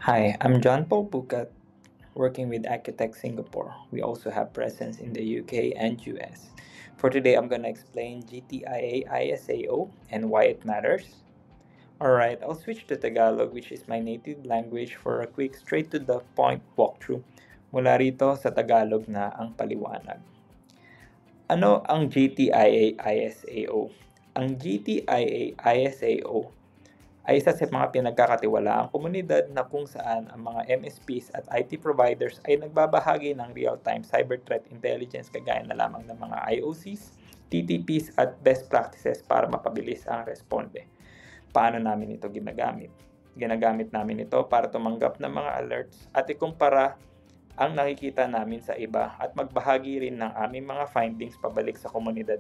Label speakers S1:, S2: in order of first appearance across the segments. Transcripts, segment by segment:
S1: Hi, I'm John Paul Pukat, working with Architect Singapore. We also have presence in the UK and US. For today, I'm going to explain GTIA ISAO and why it matters. Alright, I'll switch to Tagalog, which is my native language, for a quick straight to the point walkthrough. Mula rito sa Tagalog na ang paliwanag. Ano ang GTIA ISAO? Ang GTIA ISAO ay isa sa mga pinagkakatiwalaang komunidad na kung saan ang mga MSPs at IT providers ay nagbabahagi ng real-time cyber threat intelligence kagaya na lamang ng mga IOCs, TTPs at best practices para mapabilis ang responde. Paano namin ito ginagamit? Ginagamit namin ito para tumanggap ng mga alerts at ikumpara ang nakikita namin sa iba at magbahagi rin ng aming mga findings pabalik sa komunidad.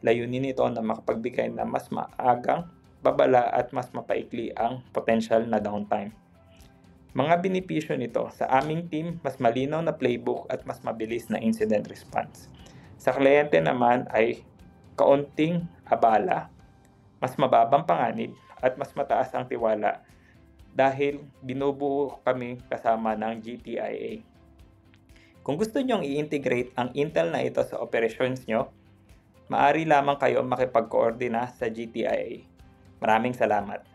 S1: Layunin nito na makapagbigay ng mas maagang babala at mas mapaikli ang potential na downtime. Mga benepisyo nito sa aming team, mas malinaw na playbook at mas mabilis na incident response. Sa kliyente naman ay kaunting abala, mas mababang panganib at mas mataas ang tiwala dahil binubuo kami kasama ng GTIA. Kung gusto nyong i-integrate ang Intel na ito sa operations nyo, maaari lamang kayo makipag-coordina sa GTIA. Maraming salamat.